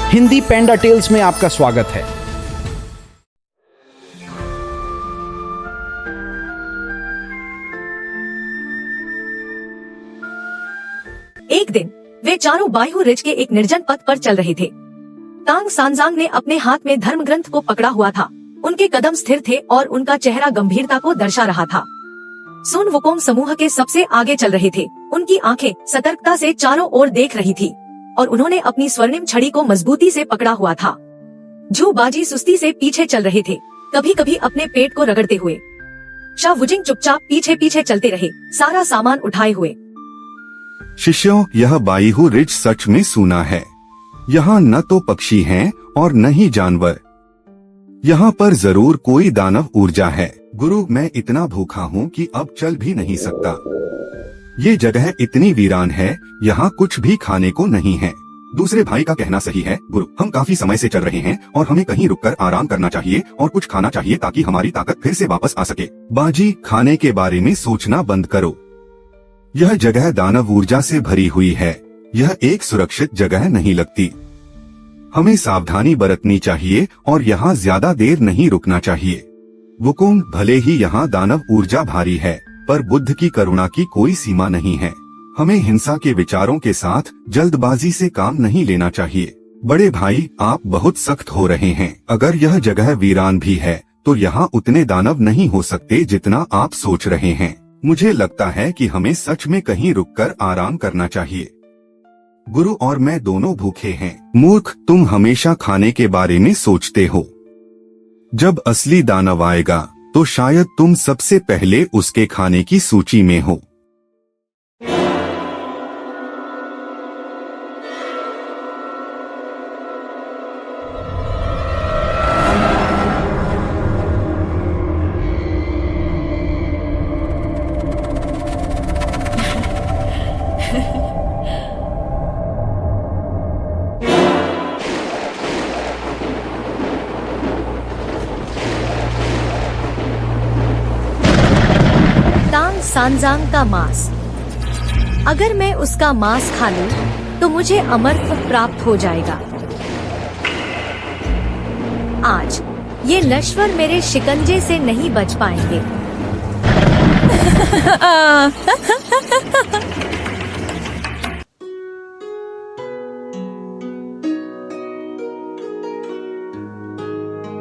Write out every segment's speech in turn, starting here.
हिंदी पैंडा tales में आपका स्वागत है। एक दिन वे चारों बायहू रिज के एक निर्जन पथ पर चल रहे थे। तांग सांजांग ने अपने हाथ में धर्म ग्रंथ को पकड़ा हुआ था। उनके कदम स्थिर थे और उनका चेहरा गंभीरता को दर्शा रहा था। सुन वुकोंग समूह के सबसे आगे चल रहे थे। उनकी आंखें सतर्कता से चारों ओर देख रही थी और उन्होंने अपनी स्वर्णिम छड़ी को मजबूती से पकड़ा हुआ था। झू बाजी सुस्ती से पीछे चल रहे थे, कभी कभी अपने पेट को रगड़ते हुए। शाह वुजिंग चुपचाप पीछे पीछे चलते रहे, सारा सामान उठाए हुए। शिष्यों, यह बायहू रिज सच में सूना है। यहाँ न तो पक्षी हैं और न ही जानवर। यहाँ पर जरूर कोई दानव ऊर्जा है। गुरु, मैं इतना भूखा हूँ कि अब चल भी नहीं सकता। ये जगह इतनी वीरान है, यहाँ कुछ भी खाने को नहीं है। दूसरे भाई का कहना सही है गुरु, हम काफी समय से चल रहे हैं और हमें कहीं रुककर आराम करना चाहिए और कुछ खाना चाहिए ताकि हमारी ताकत फिर से वापस आ सके। बाजी, खाने के बारे में सोचना बंद करो। यह जगह दानव ऊर्जा से भरी हुई है। यह एक सुरक्षित जगह नहीं लगती। हमें सावधानी बरतनी चाहिए और यहाँ ज्यादा देर नहीं रुकना चाहिए। वुकोंग, भले ही यहाँ दानव ऊर्जा भारी है, पर बुद्ध की करुणा की कोई सीमा नहीं है। हमें हिंसा के विचारों के साथ जल्दबाजी से काम नहीं लेना चाहिए। बड़े भाई, आप बहुत सख्त हो रहे हैं। अगर यह जगह वीरान भी है तो यहाँ उतने दानव नहीं हो सकते जितना आप सोच रहे हैं। मुझे लगता है कि हमें सच में कहीं रुककर आराम करना चाहिए। गुरु और मैं दोनों भूखे हैं। मूर्ख, तुम हमेशा खाने के बारे में सोचते हो। जब असली दानव आएगा तो शायद तुम सबसे पहले उसके खाने की सूची में हो। तांग सांजांग का मांस। अगर मैं उसका मांस खा लूं तो मुझे अमरत्व प्राप्त हो जाएगा। आज ये नश्वर मेरे शिकंजे से नहीं बच पाएंगे।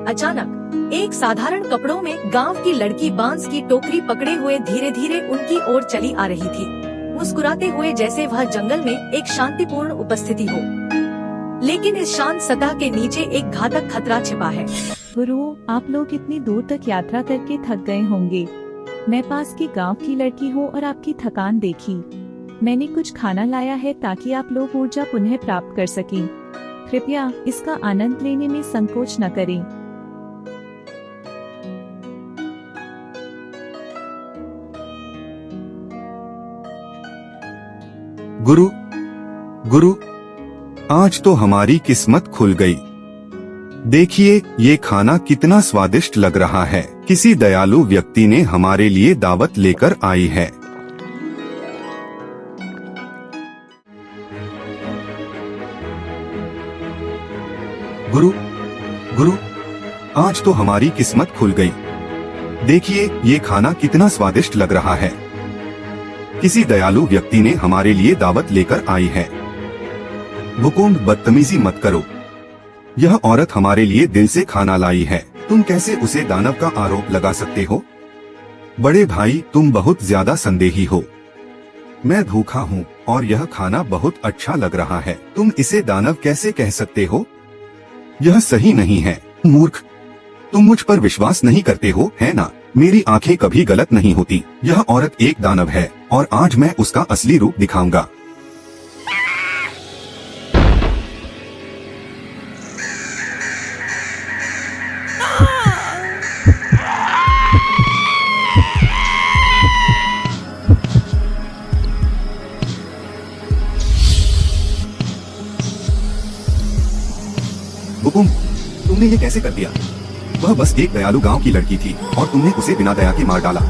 अचानक एक साधारण कपड़ों में गांव की लड़की बांस की टोकरी पकड़े हुए धीरे धीरे उनकी ओर चली आ रही थी, मुस्कुराते हुए जैसे वह जंगल में एक शांतिपूर्ण उपस्थिति हो। लेकिन इस शांत सतह के नीचे एक घातक खतरा छिपा है। गुरु, आप लोग इतनी दूर तक यात्रा करके थक गए होंगे। मैं पास की गांव की लड़की हूँ और आपकी थकान देखी। मैंने कुछ खाना लाया है ताकि आप लोग ऊर्जा पुनः प्राप्त कर सकें। कृपया इसका आनंद लेने में संकोच न करें। गुरु, गुरु, आज तो हमारी किस्मत खुल गई। देखिए, ये खाना कितना स्वादिष्ट लग रहा है। किसी दयालु व्यक्ति ने हमारे लिए दावत लेकर आई है। गुरु, गुरु, आज तो हमारी किस्मत खुल गई। देखिए, ये खाना कितना स्वादिष्ट लग रहा है। किसी दयालु व्यक्ति ने हमारे लिए दावत लेकर आई है। वुकोंग, बदतमीजी मत करो। यह औरत हमारे लिए दिल से खाना लाई है। तुम कैसे उसे दानव का आरोप लगा सकते हो? बड़े भाई, तुम बहुत ज्यादा संदेही हो। मैं भूखा हूँ और यह खाना बहुत अच्छा लग रहा है। तुम इसे दानव कैसे कह सकते हो? यह सही नहीं है। मूर्ख, तुम मुझ पर विश्वास नहीं करते हो, है ना? मेरी आंखें कभी गलत नहीं होती। यह औरत एक दानव है और आज मैं उसका असली रूप दिखाऊंगा। हुकुम, तुमने ये कैसे कर दिया? वह बस एक दयालु गांव की लड़की थी और तुमने उसे बिना दया के मार डाला।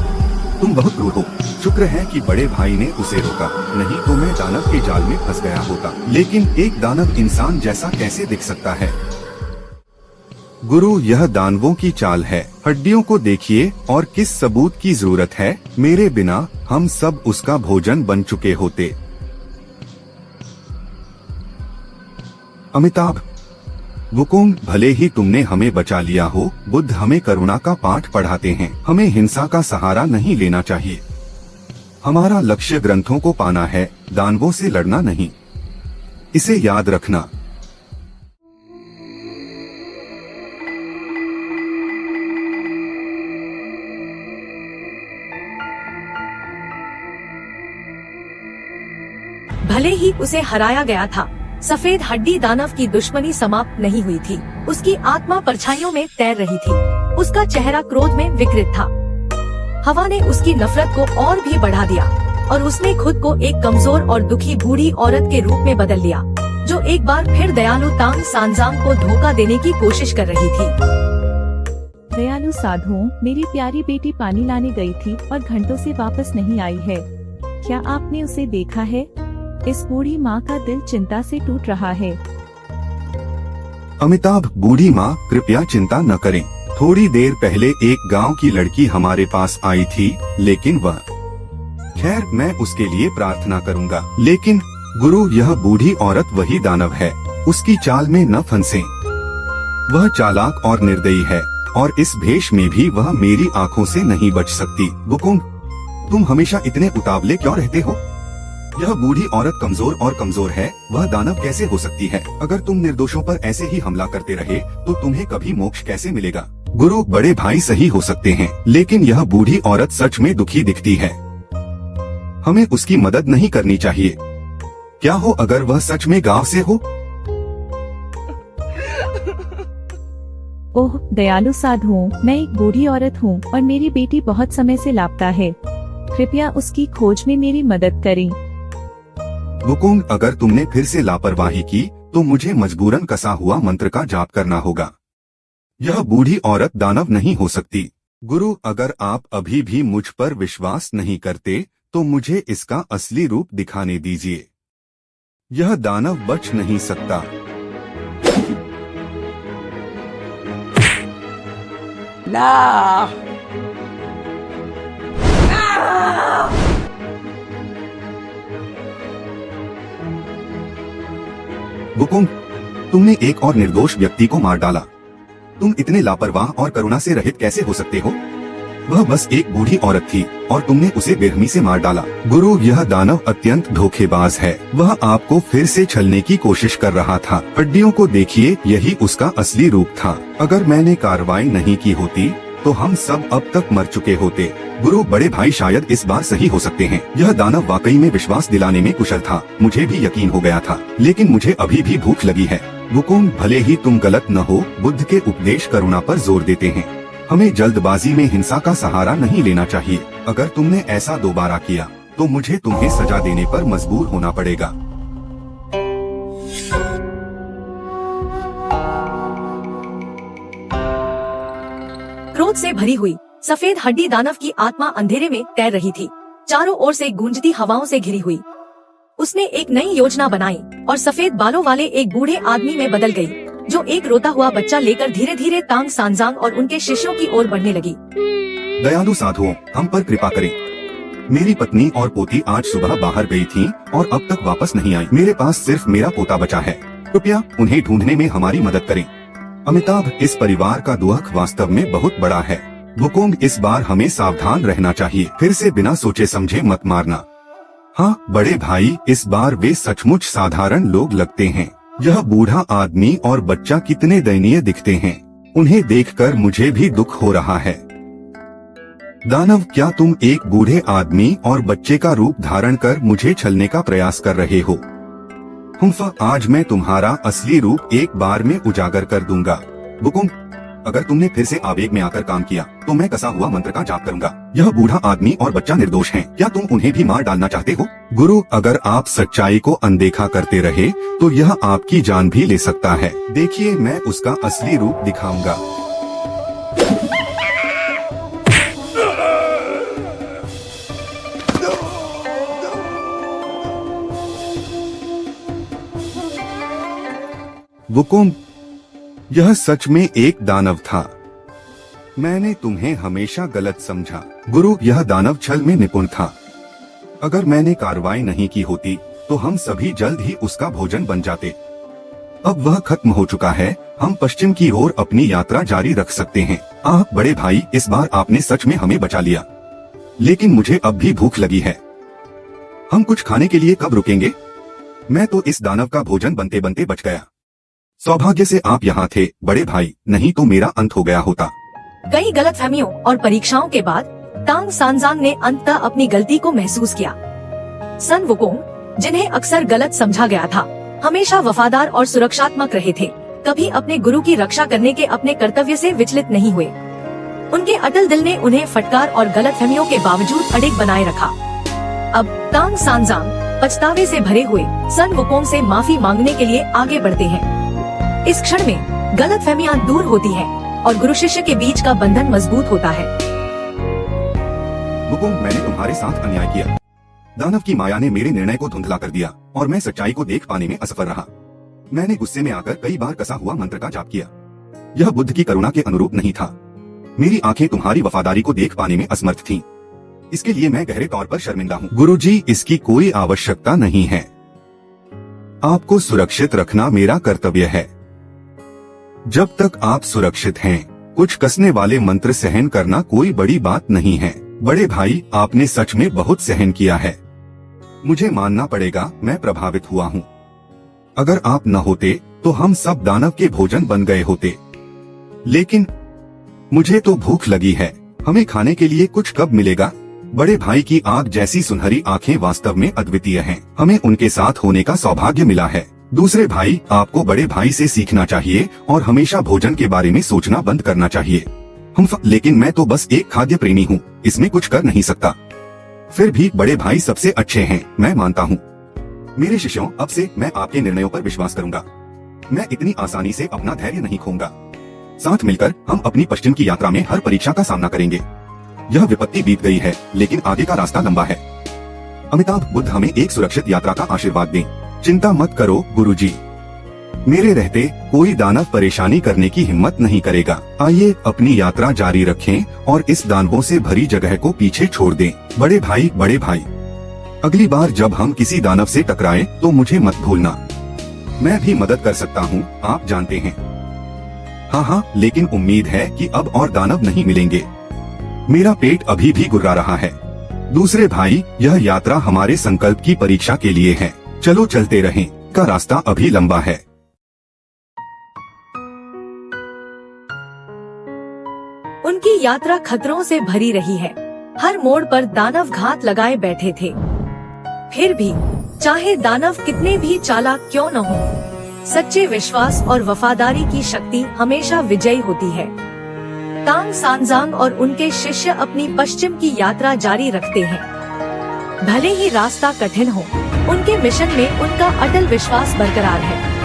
तुम बहुत क्रूर हो। शुक्र है कि बड़े भाई ने उसे रोका, नहीं तो मैं दानव के जाल में फंस गया होता। लेकिन एक दानव इंसान जैसा कैसे दिख सकता है? गुरु, यह दानवों की चाल है। हड्डियों को देखिए और किस सबूत की जरूरत है? मेरे बिना हम सब उसका भोजन बन चुके होते। अमिताभ, वुकुंग, भले ही तुमने हमें बचा लिया हो, बुद्ध हमें करुणा का पाठ पढ़ाते हैं। हमें हिंसा का सहारा नहीं लेना चाहिए। हमारा लक्ष्य ग्रंथों को पाना है, दानवों से लड़ना नहीं। इसे याद रखना। भले ही उसे हराया गया था, सफेद हड्डी दानव की दुश्मनी समाप्त नहीं हुई थी। उसकी आत्मा परछाइयों में तैर रही थी। उसका चेहरा क्रोध में विकृत था। हवा ने उसकी नफरत को और भी बढ़ा दिया और उसने खुद को एक कमजोर और दुखी बूढ़ी औरत के रूप में बदल लिया, जो एक बार फिर दयालु तांग सांजांग को धोखा देने की कोशिश कर रही थी। दयालु साधुओं, मेरी प्यारी बेटी पानी लाने गई थी और घंटों से वापस नहीं आई है। क्या आपने उसे देखा है? इस बूढ़ी माँ का दिल चिंता से टूट रहा है। अमिताभ, बूढ़ी माँ, कृपया चिंता न करें। थोड़ी देर पहले एक गांव की लड़की हमारे पास आई थी, लेकिन वह, खैर, मैं उसके लिए प्रार्थना करूंगा। लेकिन गुरु, यह बूढ़ी औरत वही दानव है। उसकी चाल में न फंसे। वह चालाक और निर्दयी है और इस भेष में भी वह मेरी आंखों से नहीं बच सकती। वुकुंग, तुम हमेशा इतने उतावले क्यों रहते हो? यह बूढ़ी औरत कमजोर और कमजोर है, वह दानव कैसे हो सकती है? अगर तुम निर्दोषों पर ऐसे ही हमला करते रहे तो तुम्हें कभी मोक्ष कैसे मिलेगा? गुरु, बड़े भाई सही हो सकते हैं, लेकिन यह बूढ़ी औरत सच में दुखी दिखती है। हमें उसकी मदद नहीं करनी चाहिए। क्या हो अगर वह सच में गांव से हो? ओह दयालु साधुओं, मैं एक बूढ़ी औरत हूँ और मेरी बेटी बहुत समय से लापता है। कृपया उसकी खोज में मेरी मदद करें। वुकुंग, अगर तुमने फिर से लापरवाही की तो मुझे मजबूरन कसा हुआ मंत्र का जाप करना होगा। यह बूढ़ी औरत दानव नहीं हो सकती। गुरु, अगर आप अभी भी मुझ पर विश्वास नहीं करते तो मुझे इसका असली रूप दिखाने दीजिए। यह दानव बच नहीं सकता। No! वुकुंग, तुमने एक और निर्दोष व्यक्ति को मार डाला। तुम इतने लापरवाह और करुणा से रहित कैसे हो सकते हो? वह बस एक बूढ़ी औरत थी और तुमने उसे बेरहमी से मार डाला। गुरु, यह दानव अत्यंत धोखेबाज है। वह आपको फिर से छलने की कोशिश कर रहा था। हड्डियों को देखिए, यही उसका असली रूप था। अगर मैंने कार्रवाई नहीं की होती तो हम सब अब तक मर चुके होते। गुरु, बड़े भाई शायद इस बार सही हो सकते हैं। यह दानव वाकई में विश्वास दिलाने में कुशल था। मुझे भी यकीन हो गया था, लेकिन मुझे अभी भी भूख लगी है। वुकुंग, भले ही तुम गलत न हो, बुद्ध के उपदेश करुणा पर जोर देते हैं। हमें जल्दबाजी में हिंसा का सहारा नहीं लेना चाहिए। अगर तुमने ऐसा दोबारा किया तो मुझे तुम्हें सजा देने पर मजबूर होना पड़ेगा। क्रोध से भरी हुई सफेद हड्डी दानव की आत्मा अंधेरे में तैर रही थी, चारों ओर से गूंजती हवाओं से घिरी हुई। उसने एक नई योजना बनाई और सफेद बालों वाले एक बूढ़े आदमी में बदल गई, जो एक रोता हुआ बच्चा लेकर धीरे धीरे तांग सांजांग और उनके शिष्यों की ओर बढ़ने लगी। दयालु साधुओं, हम पर कृपा करें। मेरी पत्नी और पोती आज सुबह बाहर गई थी और अब तक वापस नहीं आई। मेरे पास सिर्फ मेरा पोता बचा है। कृपया उन्हें ढूंढने में हमारी मदद करें। अमिताभ, इस परिवार का दुख वास्तव में बहुत बड़ा है। वुकुंग, इस बार हमें सावधान रहना चाहिए। फिर से बिना सोचे समझे मत मारना। हाँ बड़े भाई, इस बार वे सचमुच साधारण लोग लगते हैं। यह बूढ़ा आदमी और बच्चा कितने दयनीय दिखते हैं। उन्हें देखकर मुझे भी दुख हो रहा है। दानव, क्या तुम एक बूढ़े आदमी और बच्चे का रूप धारण कर मुझे छलने का प्रयास कर रहे हो? हुम्फ, आज मैं तुम्हारा असली रूप एक बार में उजागर कर दूंगा। वुकुंग, अगर तुमने फिर से आवेग में आकर काम किया तो मैं कसा हुआ मंत्र का जाप करूंगा। यह बूढ़ा आदमी और बच्चा निर्दोष हैं। क्या तुम उन्हें भी मार डालना चाहते हो? गुरु, अगर आप सच्चाई को अनदेखा करते रहे तो यह आपकी जान भी ले सकता है। देखिए, मैं उसका असली रूप दिखाऊंगा। वुकुंग, यह सच में एक दानव था। मैंने तुम्हें हमेशा गलत समझा। गुरु, यह दानव छल में निपुण था। अगर मैंने कार्रवाई नहीं की होती तो हम सभी जल्द ही उसका भोजन बन जाते। अब वह खत्म हो चुका है, हम पश्चिम की ओर अपनी यात्रा जारी रख सकते हैं। बड़े भाई, इस बार आपने सच में हमें बचा लिया, लेकिन मुझे अब भी भूख लगी है। हम कुछ खाने के लिए कब रुकेंगे? मैं तो इस दानव का भोजन बनते बनते बच गया। सौभाग्य से आप यहाँ थे बड़े भाई, नहीं तो मेरा अंत हो गया होता। कई गलतफहमियों और परीक्षाओं के बाद तांग सांजांग ने अंततः अपनी गलती को महसूस किया। सन वुकोंग, जिन्हें अक्सर गलत समझा गया था, हमेशा वफादार और सुरक्षात्मक रहे थे। कभी अपने गुरु की रक्षा करने के अपने कर्तव्य से विचलित नहीं हुए। उनके अटल दिल ने उन्हें फटकार और गलतफहमियों के बावजूद अडिग बनाए रखा। अब तांग सांजांग पछतावे से भरे हुए सन वुकोंग से माफी मांगने के लिए आगे बढ़ते हैं। इस क्षण में गलतफहमियां दूर होती हैं और गुरु शिष्य के बीच का बंधन मजबूत होता है। वुकुंग, मैंने तुम्हारे साथ अन्याय किया। दानव की माया ने मेरे निर्णय को धुंधला कर दिया और मैं सच्चाई को देख पाने में असफल रहा। मैंने गुस्से में आकर कई बार कसा हुआ मंत्र का जाप किया। यह बुद्ध की करुणा के अनुरूप नहीं था। मेरी आंखें तुम्हारी वफादारी को देख पाने में असमर्थ थीं। इसके लिए मैं गहरे तौर पर शर्मिंदा हूँ। गुरुजी, इसकी कोई आवश्यकता नहीं है। आपको सुरक्षित रखना मेरा कर्तव्य है। जब तक आप सुरक्षित हैं, कुछ कसने वाले मंत्र सहन करना कोई बड़ी बात नहीं है। बड़े भाई, आपने सच में बहुत सहन किया है। मुझे मानना पड़ेगा, मैं प्रभावित हुआ हूँ। अगर आप न होते तो हम सब दानव के भोजन बन गए होते। लेकिन मुझे तो भूख लगी है। हमें खाने के लिए कुछ कब मिलेगा? बड़े भाई की आग जैसी सुनहरी आंखें वास्तव में अद्वितीय हैं। हमें उनके साथ होने का सौभाग्य मिला है। दूसरे भाई, आपको बड़े भाई से सीखना चाहिए और हमेशा भोजन के बारे में सोचना बंद करना चाहिए। लेकिन मैं तो बस एक खाद्य प्रेमी हूँ, इसमें कुछ कर नहीं सकता। फिर भी बड़े भाई सबसे अच्छे हैं, मैं मानता हूँ। मेरे शिष्यों, अब से मैं आपके निर्णयों पर विश्वास करूंगा। मैं इतनी आसानी से अपना धैर्य नहीं खोऊंगा। साथ मिलकर हम अपनी पश्चिम की यात्रा में हर परीक्षा का सामना करेंगे। यह विपत्ति बीत गई है, लेकिन आगे का रास्ता लंबा है। अमिताभ बुद्ध हमें एक सुरक्षित यात्रा का आशीर्वाद दें। चिंता मत करो गुरुजी, मेरे रहते कोई दानव परेशानी करने की हिम्मत नहीं करेगा। आइए अपनी यात्रा जारी रखें और इस दानवों से भरी जगह को पीछे छोड़ दें। बड़े भाई, अगली बार जब हम किसी दानव से टकराएं तो मुझे मत भूलना। मैं भी मदद कर सकता हूँ, आप जानते हैं। हाँ, लेकिन उम्मीद है कि अब और दानव नहीं मिलेंगे। मेरा पेट अभी भी गुर्रा रहा है। दूसरे भाई, यह यात्रा हमारे संकल्प की परीक्षा के लिए है। चलो चलते रहें, का रास्ता अभी लंबा है। उनकी यात्रा खतरों से भरी रही है। हर मोड़ पर दानव घात लगाए बैठे थे। फिर भी चाहे दानव कितने भी चालाक क्यों न हो, सच्चे विश्वास और वफादारी की शक्ति हमेशा विजयी होती है। तांग सांजांग और उनके शिष्य अपनी पश्चिम की यात्रा जारी रखते हैं। भले ही रास्ता कठिन हो, उनके मिशन में उनका अटल विश्वास बरकरार है।